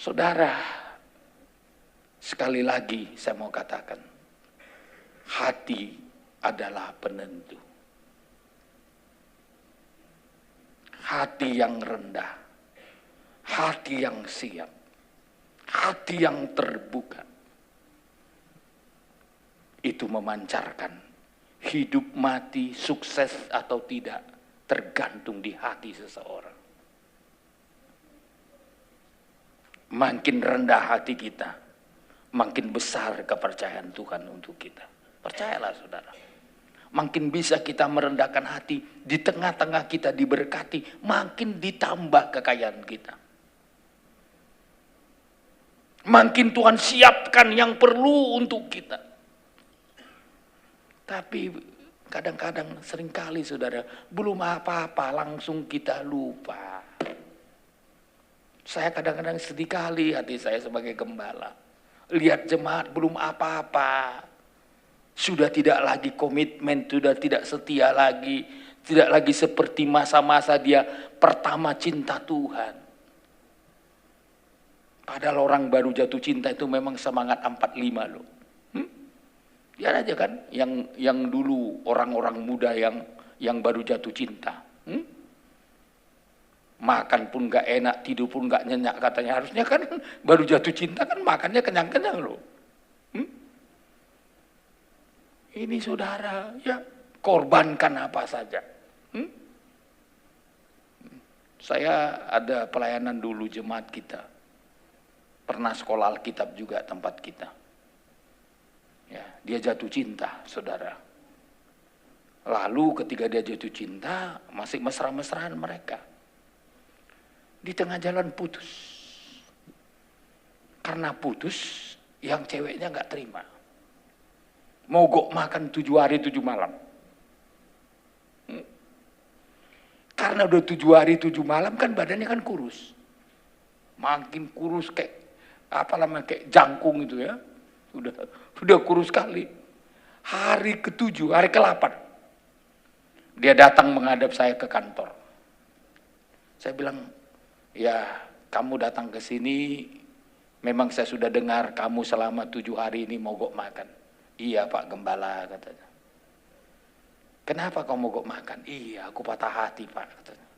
Saudara, sekali lagi saya mau katakan, hati adalah penentu. Hati yang rendah, hati yang siap, hati yang terbuka, itu memancarkan hidup mati, sukses atau tidak, tergantung di hati seseorang. Makin rendah hati kita, makin besar kepercayaan Tuhan untuk kita. Percayalah saudara. Makin bisa kita merendahkan hati, di tengah-tengah kita diberkati, makin ditambah kekayaan kita. Makin Tuhan siapkan yang perlu untuk kita. Tapi kadang-kadang seringkali saudara, belum apa-apa langsung kita lupa. Saya kadang-kadang sedih kali hati saya sebagai gembala. Lihat jemaat belum apa-apa. Sudah tidak lagi komitmen, sudah tidak setia lagi. Tidak lagi seperti masa-masa dia pertama cinta Tuhan. Padahal orang baru jatuh cinta itu memang semangat 45 loh. Lihat aja kan yang dulu orang-orang muda yang baru jatuh cinta. Makan pun gak enak, tidur pun gak nyenyak katanya. Harusnya kan baru jatuh cinta kan makannya kenyang-kenyang loh. Ini saudara, ya korbankan apa saja. Saya ada pelayanan dulu jemaat kita. Pernah sekolah Alkitab juga tempat kita. Ya, dia jatuh cinta, saudara. Lalu ketika dia jatuh cinta, masih mesra-mesraan mereka. Di tengah jalan putus. Karena putus, yang ceweknya gak terima. Mogok makan 7 hari 7 malam. Karena udah 7 hari 7 malam kan badannya kan kurus. Makin kurus kayak kayak jangkung itu ya. Udah kurus sekali. Hari ke-7, hari ke-8. Dia datang menghadap saya ke kantor. Saya bilang, ya kamu datang ke sini, memang saya sudah dengar kamu selama 7 hari ini mogok makan. Iya Pak Gembala katanya. Kenapa kau mogok makan? Iya aku patah hati Pak katanya.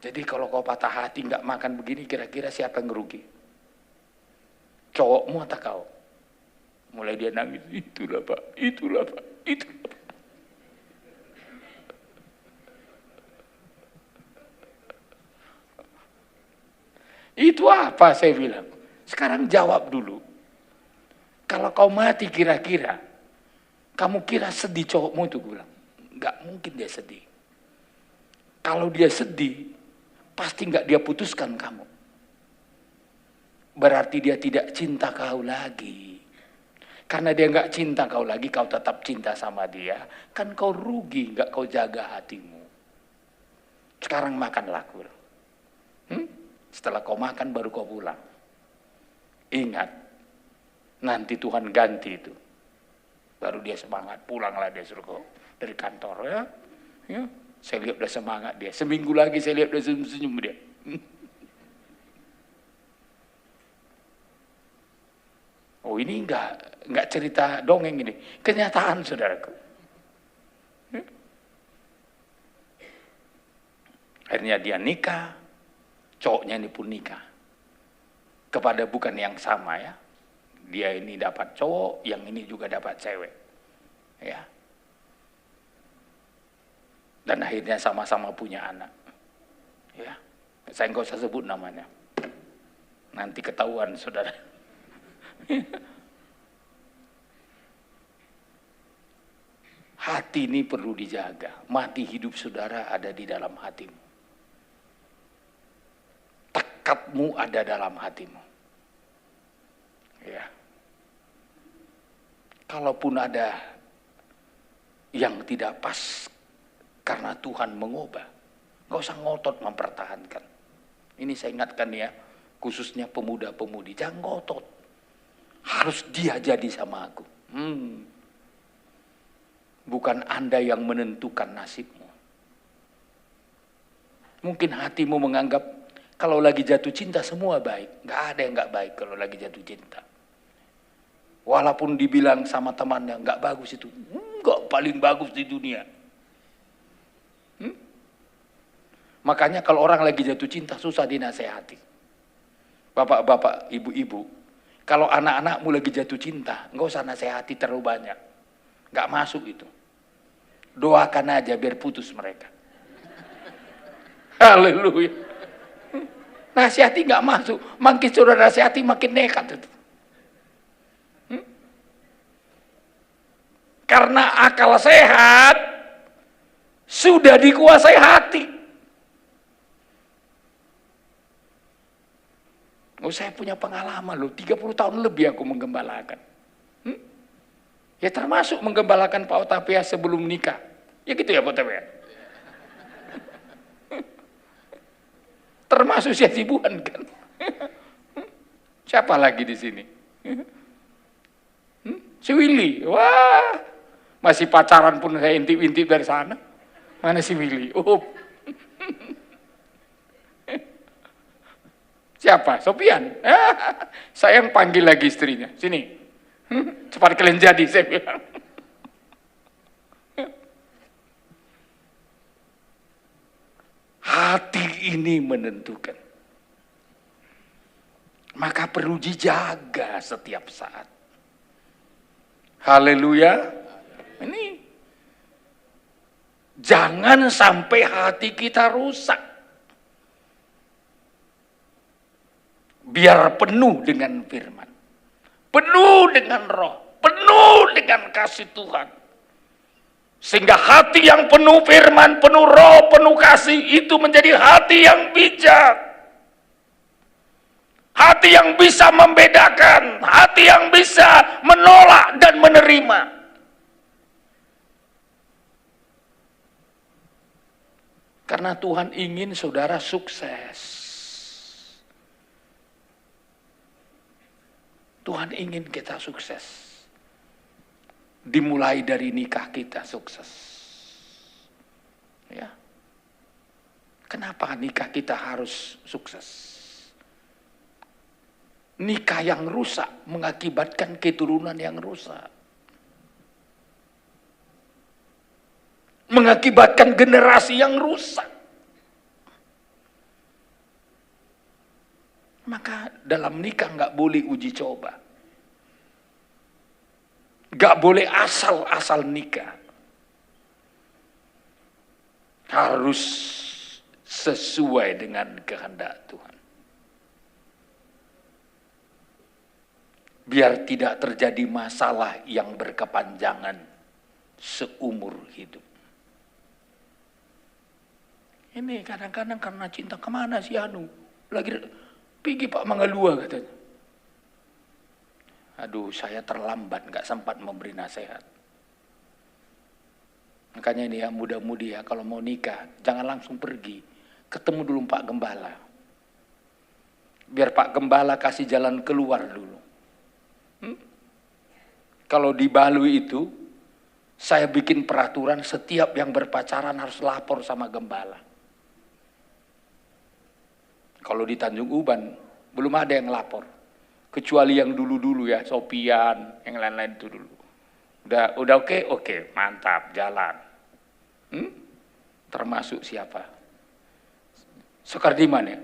Jadi kalau kau patah hati nggak makan begini, kira-kira siapa yang ngerugi? Cowokmu atau kau? Mulai dia nangis, itulah Pak, itulah Pak, itulah Pak. Itu apa saya bilang? Sekarang jawab dulu. Kalau kau mati kira-kira, kamu kira sedih cowokmu itu? Gue bilang, nggak mungkin dia sedih. Kalau dia sedih, pasti nggak dia putuskan kamu. Berarti dia tidak cinta kau lagi. Karena dia nggak cinta kau lagi, kau tetap cinta sama dia, kan kau rugi, nggak kau jaga hatimu. Sekarang makanlah, gue bilang. Setelah kau makan baru kau pulang. Ingat, nanti Tuhan ganti itu. Baru dia semangat, pulanglah dia suruh dari kantor ya. Ya, saya lihat udah semangat dia. Seminggu lagi saya lihat udah senyum-senyum dia. Oh ini enggak cerita dongeng ini, kenyataan saudaraku. Ya. Akhirnya dia nikah, cowoknya ini pun nikah. Kepada bukan yang sama ya. Dia ini dapat cowok, yang ini juga dapat cewek. Ya. Dan akhirnya sama-sama punya anak. Ya. Saya nggak usah sebut namanya. Nanti ketahuan saudara. Hati ini perlu dijaga. Mati hidup saudara ada di dalam hatimu. Tekadmu ada dalam hatimu. Ya. Kalaupun ada yang tidak pas karena Tuhan mengubah, gak usah ngotot mempertahankan. Ini saya ingatkan ya, khususnya pemuda-pemudi, jangan ngotot. Harus dia jadi sama aku. Bukan Anda yang menentukan nasibmu. Mungkin hatimu menganggap Kalau lagi jatuh cinta semua baik. Nggak ada yang nggak baik kalau lagi jatuh cinta. Walaupun dibilang sama temannya nggak bagus itu, nggak paling bagus di dunia. Makanya kalau orang lagi jatuh cinta susah dinasehati. Bapak-bapak, ibu-ibu, kalau anak-anakmu lagi jatuh cinta, nggak usah nasehati terlalu banyak. Nggak masuk itu. Doakan aja biar putus mereka. Haleluya. Nasihati nggak masuk. Makin sudah nasihati makin nekat itu. Karena akal sehat sudah dikuasai hati. Oh, saya punya pengalaman loh, 30 tahun lebih aku menggembalakan. Ya termasuk menggembalakan Pak Otapia sebelum nikah. Ya gitu ya Pak Otapia. Termasuk si Hasibuan kan. Siapa lagi di sini? Si Willy. Wah, masih pacaran pun saya intip-intip dari sana. Mana si Willy? Oh. Siapa? Sopian. Saya yang panggil lagi istrinya. Sini. Cepat kalian jadi, saya bilang. Hati ini menentukan. Maka perlu dijaga setiap saat. Haleluya. Ini. Jangan sampai hati kita rusak. Biar penuh dengan firman. Penuh dengan roh. Penuh dengan kasih Tuhan. Sehingga hati yang penuh firman, penuh roh, penuh kasih, itu menjadi hati yang bijak. Hati yang bisa membedakan. Hati yang bisa menolak dan menerima. Karena Tuhan ingin saudara sukses. Tuhan ingin kita sukses. Dimulai dari nikah kita sukses. Ya. Kenapa nikah kita harus sukses? Nikah yang rusak mengakibatkan keturunan yang rusak. Mengakibatkan generasi yang rusak. Maka dalam nikah nggak boleh uji coba. Nggak boleh asal-asal nikah. Harus sesuai dengan kehendak Tuhan. Biar tidak terjadi masalah yang berkepanjangan seumur hidup. Ini kadang-kadang karena cinta, kemana si Anu? Lagi pergi Pak Mangalua katanya. Aduh, saya terlambat, nggak sempat memberi nasihat. Makanya ini ya, muda-mudi ya, kalau mau nikah, jangan langsung pergi. Ketemu dulu Pak Gembala. Biar Pak Gembala kasih jalan keluar dulu. Kalau di Balui itu, saya bikin peraturan setiap yang berpacaran harus lapor sama Gembala. Kalau di Tanjung Uban, belum ada yang lapor. Kecuali yang dulu-dulu ya, Sopian, yang lain-lain itu dulu. Udah oke, mantap, jalan. Termasuk siapa? Soekardiman ya?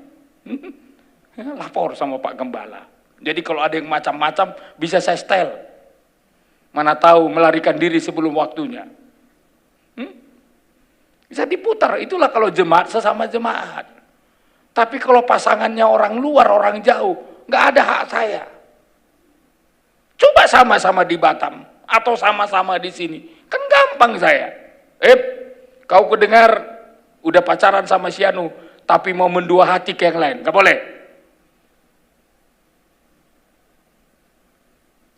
Lapor sama Pak Gembala. Jadi kalau ada yang macam-macam, bisa saya setel. Mana tahu melarikan diri sebelum waktunya. Bisa diputar, itulah kalau jemaat sesama jemaat. Tapi kalau pasangannya orang luar, orang jauh, nggak ada hak saya. Coba sama-sama di Batam atau sama-sama di sini, kan gampang saya. Kau kedengar udah pacaran sama si Anu, tapi mau mendua hati ke yang lain, nggak boleh.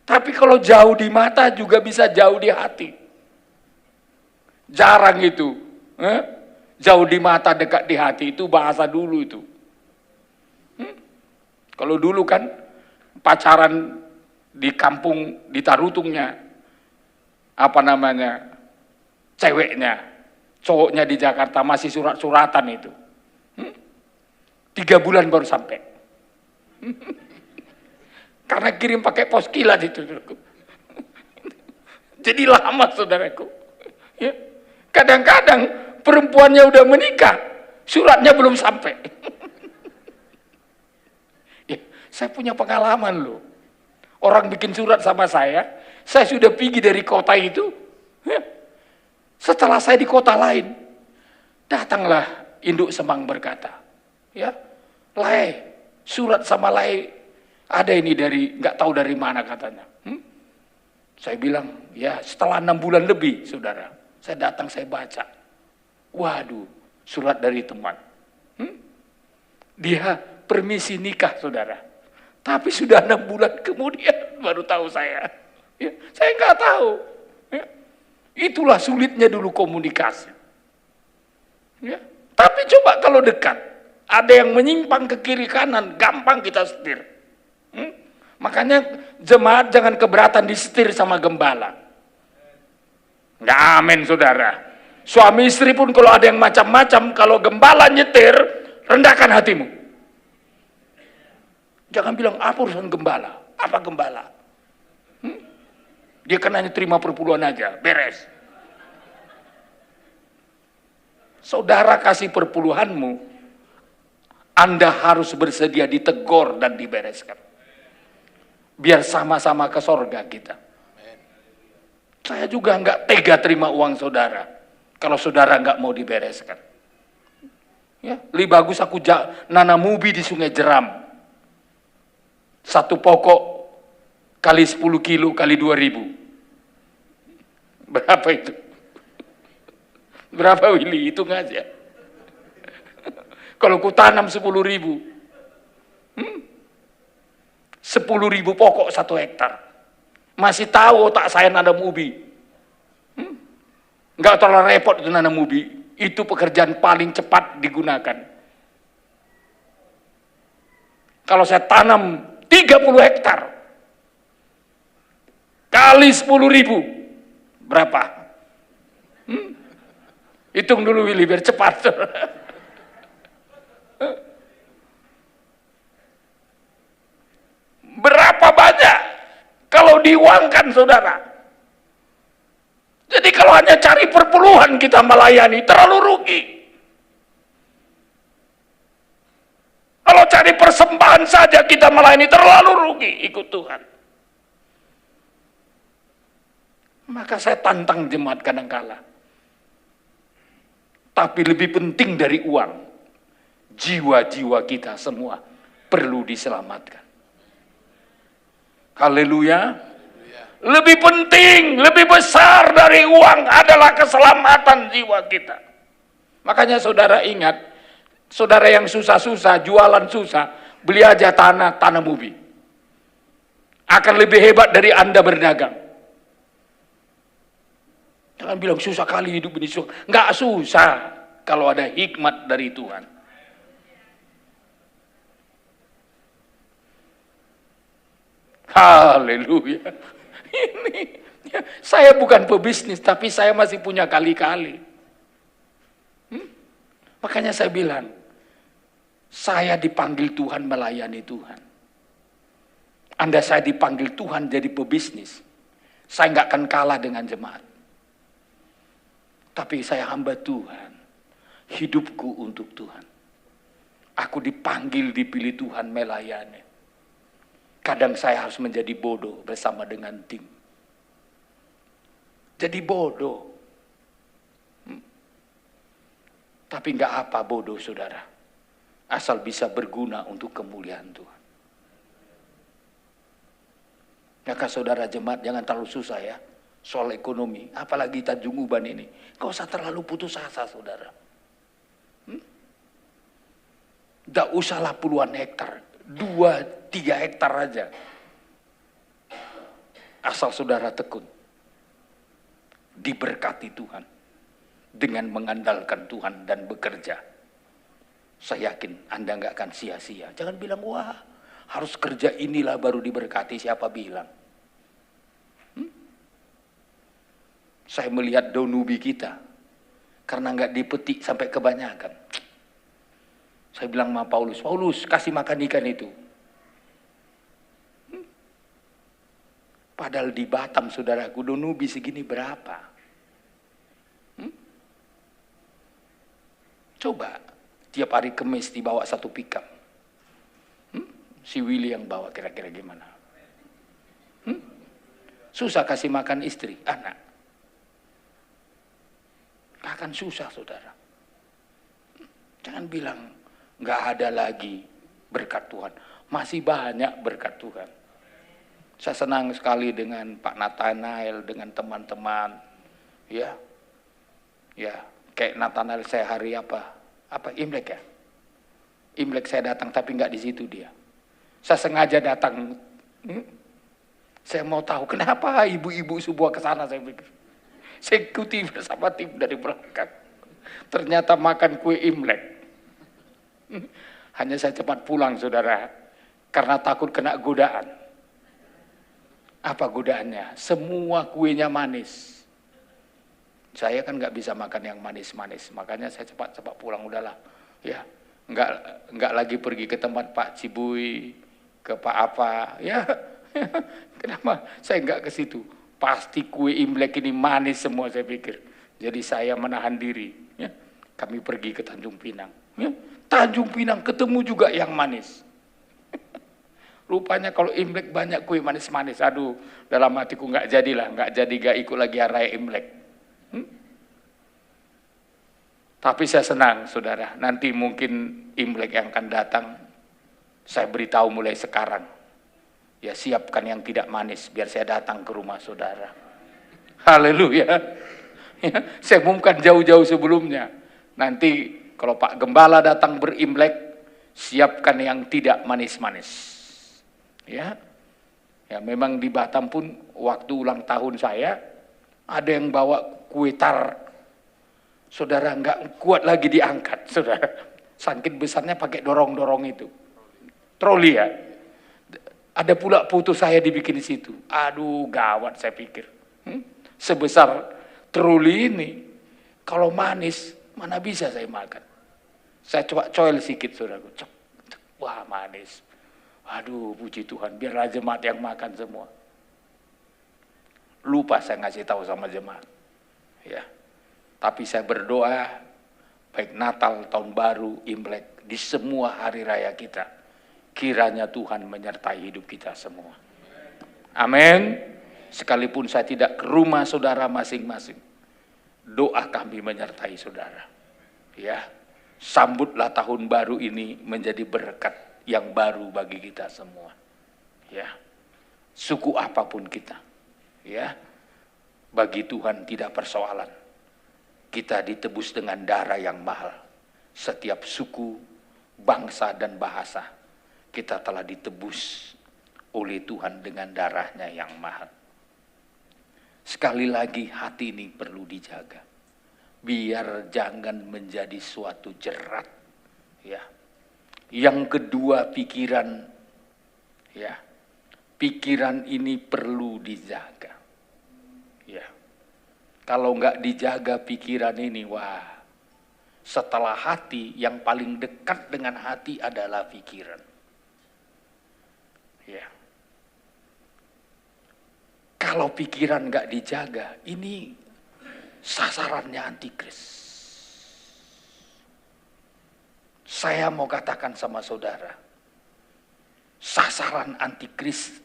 Tapi kalau jauh di mata juga bisa jauh di hati. Jarang itu. Jauh di mata, dekat di hati, itu bahasa dulu itu. Kalau dulu kan pacaran di kampung, di Tarutungnya, apa namanya, ceweknya, cowoknya di Jakarta masih surat-suratan itu. 3 bulan baru sampai. Karena kirim pakai pos kilat itu. Jadi lama, saudaraku. Ya. Kadang-kadang perempuannya udah menikah, suratnya belum sampai. Ya, saya punya pengalaman loh. Orang bikin surat sama saya sudah pergi dari kota itu. Ya. Setelah saya di kota lain, datanglah induk Semang berkata, ya, Lai, surat sama Lai ada ini dari, nggak tahu dari mana katanya. Saya bilang, ya setelah 6 bulan lebih, saudara, saya datang, saya baca. Waduh, surat dari teman. Dia permisi nikah, saudara. Tapi sudah 6 bulan kemudian baru tahu saya. Ya, saya nggak tahu. Ya. Itulah sulitnya dulu komunikasi. Ya. Tapi coba kalau dekat, ada yang menyimpang ke kiri kanan, gampang kita setir. Makanya jemaat jangan keberatan disetir sama gembala. Nggak amin, saudara. Suami istri pun kalau ada yang macam-macam, kalau gembala nyetir, rendahkan hatimu. Jangan bilang, apa urusan gembala? Apa gembala? Dia kan hanya terima perpuluhan aja, beres. Saudara kasih perpuluhanmu, Anda harus bersedia ditegur dan dibereskan. Biar sama-sama ke sorga kita. Saya juga nggak tega terima uang saudara, kalau saudara nggak mau dibereskan. Ya, lebih bagus aku nanam ubi di Sungai Jeram. 1 pokok kali 10 kilo kali 2.000. Berapa itu? Berapa, Willy? Hitung aja. Kalau ku tanam 10.000, 10.000 pokok 1 hektar. Masih tahu otak saya nanam ubi. Nggak terlalu repot itu nanam ubi. Itu pekerjaan paling cepat digunakan. Kalau saya tanam 30 hektar kali 10.000, berapa? Hitung dulu, Willy, biar cepat. Berapa banyak kalau diuangkan, saudara? Jadi kalau hanya cari perpuluhan kita melayani, terlalu rugi. Kalau cari persembahan saja kita melayani, terlalu rugi ikut Tuhan. Maka saya tantang jemaat kadangkala. Tapi lebih penting dari uang, jiwa-jiwa kita semua perlu diselamatkan. Haleluya. Lebih penting, lebih besar dari uang adalah keselamatan jiwa kita. Makanya saudara ingat, saudara yang susah-susah, jualan susah, beli aja tanam ubi. Akan lebih hebat dari Anda berdagang. Jangan bilang susah kali hidup ini, nggak susah kalau ada hikmat dari Tuhan. Haleluya. Ini ya, saya bukan pebisnis, tapi saya masih punya kali-kali. Makanya saya bilang, saya dipanggil Tuhan melayani Tuhan. Anda saya dipanggil Tuhan jadi pebisnis, saya nggak akan kalah dengan jemaat. Tapi saya hamba Tuhan, hidupku untuk Tuhan. Aku dipanggil, dipilih Tuhan melayani. Kadang saya harus menjadi bodoh bersama dengan tim. Jadi bodoh. Tapi nggak apa bodoh, saudara. Asal bisa berguna untuk kemuliaan Tuhan. Maka saudara jemaat jangan terlalu susah ya. Soal ekonomi. Apalagi Tanjung Uban ini. Gak usah terlalu putus asa, saudara. Gak usahlah puluhan hektar. 2-3 hektar aja. Asal saudara tekun. Diberkati Tuhan. Dengan mengandalkan Tuhan dan bekerja. Saya yakin Anda nggak akan sia-sia. Jangan bilang, wah harus kerja inilah baru diberkati. Siapa bilang? Saya melihat daun ubi kita. Karena nggak dipetik sampai kebanyakan. Saya bilang sama Paulus, Paulus kasih makan ikan itu. Padahal di Batam, saudara, Gunung Nubi segini berapa? Coba, tiap hari Kemis dibawa satu pickup. Si Willy yang bawa, kira-kira gimana? Susah kasih makan istri, anak. Akan susah, saudara. Jangan bilang, nggak ada lagi berkat Tuhan. Masih banyak berkat Tuhan. Saya senang sekali dengan Pak Nathanael, dengan teman-teman. Ya, kayak Nathanael saya hari apa Imlek ya. Imlek saya datang tapi nggak di situ dia. Saya sengaja datang. Saya mau tahu kenapa ibu-ibu sebuah kesana, saya pikir. Saya ikuti bersama tim dari belakang. Ternyata makan kue Imlek. Hanya saya cepat pulang, saudara, karena takut kena godaan. Apa godaannya? Semua kuenya manis. Saya kan nggak bisa makan yang manis-manis, makanya saya cepat-cepat pulang, udahlah. Ya, nggak lagi pergi ke tempat Pak Cibui, ke Pak apa, ya. Kenapa saya nggak ke situ? Pasti kue Imlek ini manis semua, saya pikir. Jadi saya menahan diri. Ya. Kami pergi ke Tanjung Pinang. Ya. Tanjung Pinang ketemu juga yang manis. Rupanya kalau Imlek banyak kue manis-manis. Aduh, dalam hatiku nggak jadilah, nggak ikut lagi raya Imlek. Tapi saya senang, saudara. Nanti mungkin Imlek yang akan datang, saya beritahu mulai sekarang. Ya, siapkan yang tidak manis, biar saya datang ke rumah saudara. Haleluya. Ya, saya umumkan jauh-jauh sebelumnya. Nanti kalau Pak Gembala datang berimlek, siapkan yang tidak manis-manis. Ya, memang di Batam pun waktu ulang tahun saya, ada yang bawa kue tar. Saudara, nggak kuat lagi diangkat, saudara. Saking besarnya pakai dorong-dorong itu. Troli ya. Ada pula foto saya dibikin di situ. Aduh, gawat saya pikir. Sebesar troli ini, kalau manis, mana bisa saya makan? Saya coba coel sedikit, saudara. Wah, manis. Aduh, puji Tuhan, biarlah jemaat yang makan semua. Lupa saya ngasih tahu sama jemaat. Ya. Tapi saya berdoa, baik Natal, Tahun Baru, Imlek, di semua hari raya kita, kiranya Tuhan menyertai hidup kita semua. Amin. Sekalipun saya tidak ke rumah saudara masing-masing, doa kami menyertai saudara. Ya, sambutlah tahun baru ini menjadi berkat yang baru bagi kita semua. Ya, suku apapun kita, ya, bagi Tuhan tidak persoalan. Kita ditebus dengan darah yang mahal. Setiap suku, bangsa dan bahasa, kita telah ditebus oleh Tuhan dengan darahnya yang mahal. Sekali lagi, hati ini perlu dijaga. Biar jangan menjadi suatu jerat. Ya. Yang kedua, pikiran. Ya. Pikiran ini perlu dijaga. Ya. Kalau nggak dijaga pikiran ini, wah, setelah hati, yang paling dekat dengan hati adalah pikiran. Ya. Kalau pikiran nggak dijaga, ini sasarannya antikris. Saya mau katakan sama saudara, sasaran antikris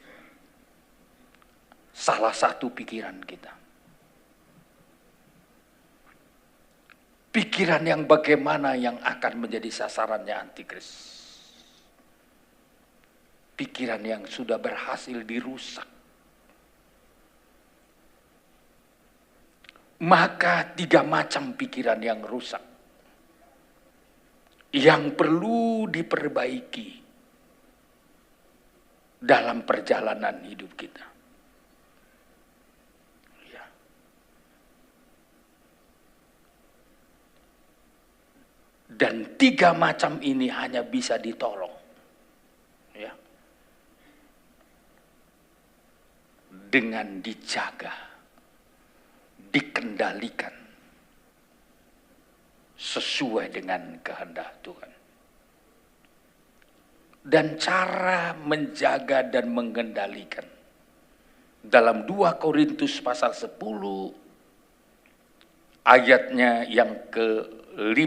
salah satu pikiran kita. Pikiran yang bagaimana yang akan menjadi sasarannya antikris? Pikiran yang sudah berhasil dirusak. Maka 3 macam pikiran yang rusak, yang perlu diperbaiki dalam perjalanan hidup kita. Ya. Dan 3 macam ini hanya bisa ditolong. Ya. Dengan dijaga, dikendalikan sesuai dengan kehendak Tuhan. dan cara menjaga dan mengendalikan. Dalam 2 Korintus pasal 10 ayatnya yang ke-5,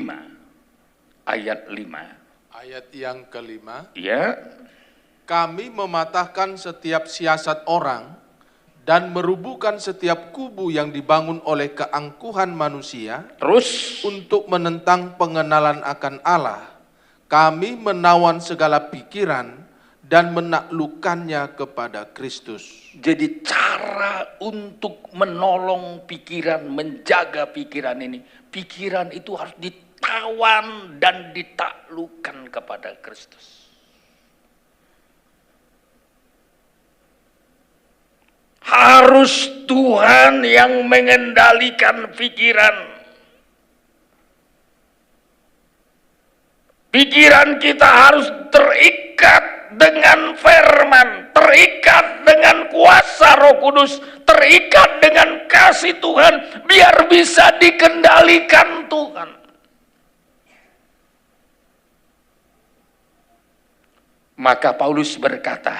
ayat 5. Ayat yang kelima. Ya. Kami mematahkan setiap siasat orang dan merubuhkan setiap kubu yang dibangun oleh keangkuhan manusia. Terus untuk menentang pengenalan akan Allah. Kami menawan segala pikiran dan menaklukkannya kepada Kristus. jadi cara untuk menolong pikiran, menjaga pikiran ini, pikiran itu harus ditawan dan ditaklukkan kepada Kristus. Harus Tuhan yang mengendalikan pikiran. Pikiran kita harus terikat dengan firman, terikat dengan kuasa Roh Kudus, terikat dengan kasih Tuhan, biar bisa dikendalikan Tuhan. Maka Paulus berkata,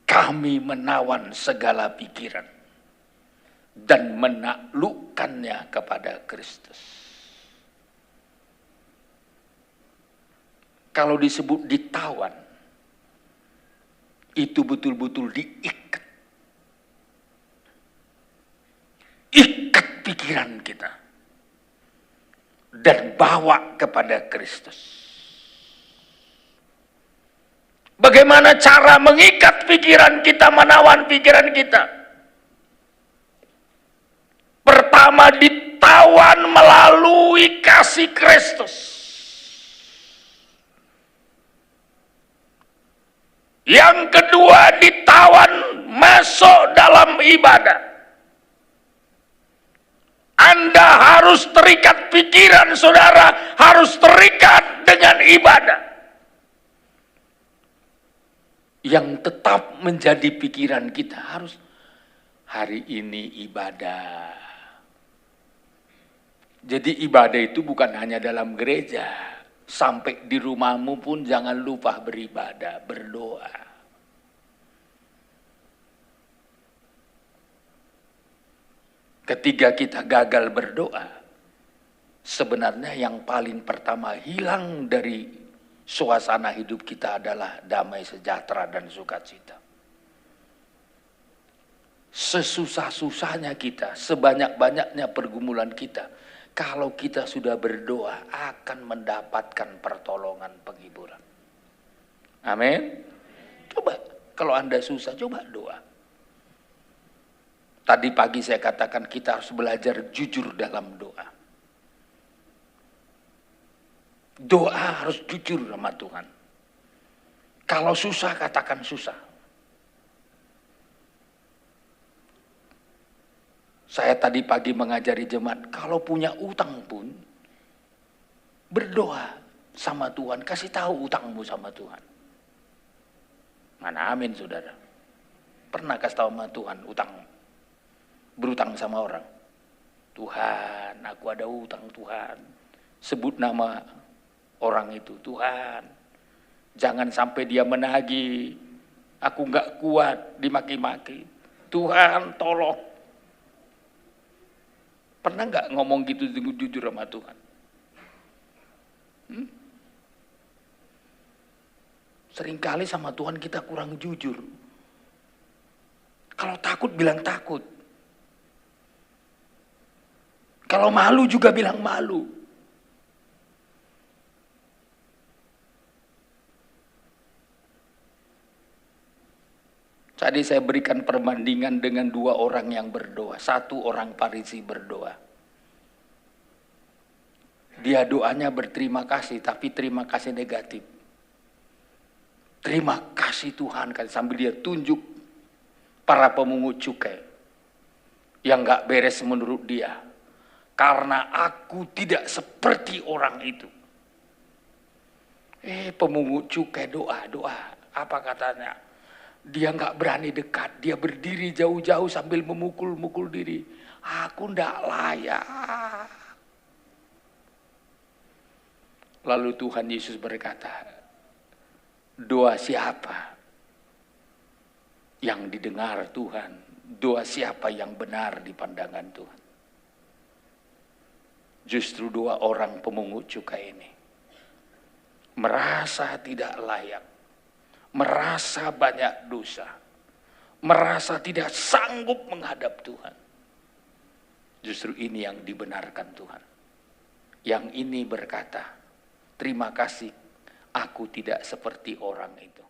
kami menawan segala pikiran dan menaklukkannya kepada Kristus. Kalau disebut ditawan, itu betul-betul diikat. Ikat pikiran kita. Dan bawa kepada Kristus. Bagaimana cara mengikat pikiran kita, menawan pikiran kita? Pertama, ditawan melalui kasih Kristus. Yang kedua, ditawan masuk dalam ibadah. Anda harus terikat pikiran saudara, harus terikat dengan ibadah. Yang tetap menjadi pikiran kita harus hari ini ibadah. Jadi ibadah itu bukan hanya dalam gereja. Sampai di rumahmu pun jangan lupa beribadah, berdoa. Ketika kita gagal berdoa, sebenarnya yang paling pertama hilang dari suasana hidup kita adalah damai sejahtera dan sukacita. Sesusah-susahnya kita, sebanyak-banyaknya pergumulan kita, kalau kita sudah berdoa akan mendapatkan pertolongan, penghiburan. Amin. Coba, kalau Anda susah, coba doa. Tadi pagi saya katakan kita harus belajar jujur dalam doa. Doa harus jujur sama Tuhan. Kalau susah, katakan susah. Saya tadi pagi mengajari jemaat, kalau punya utang pun, berdoa sama Tuhan, kasih tahu utangmu sama Tuhan. Mana amin saudara? Pernah kasih tahu sama Tuhan utang, berutang sama orang? Tuhan, aku ada utang Tuhan. Sebut nama orang itu, Tuhan. Jangan sampai dia menagih, aku nggak kuat dimaki-maki. Tuhan tolong. Pernah nggak ngomong gitu jujur sama Tuhan? Seringkali sama Tuhan kita kurang jujur. Kalau takut bilang takut. Kalau malu juga bilang malu. Tadi saya berikan perbandingan dengan 2 orang yang berdoa. 1 orang Farisi berdoa. Dia doanya berterima kasih, tapi terima kasih negatif. Terima kasih Tuhan, sambil dia tunjuk para pemungut cukai yang gak beres menurut dia. Karena aku tidak seperti orang itu. Pemungut cukai doa. Apa katanya? Dia nggak berani dekat, dia berdiri jauh-jauh sambil memukul-mukul diri. Aku nggak layak. Lalu Tuhan Yesus berkata, Doa siapa yang didengar Tuhan? Doa siapa yang benar di pandangan Tuhan? Justru doa orang pemungut cukai ini. Merasa tidak layak, merasa banyak dosa, merasa tidak sanggup menghadap Tuhan. Justru ini yang dibenarkan Tuhan. Yang ini berkata, terima kasih, aku tidak seperti orang itu.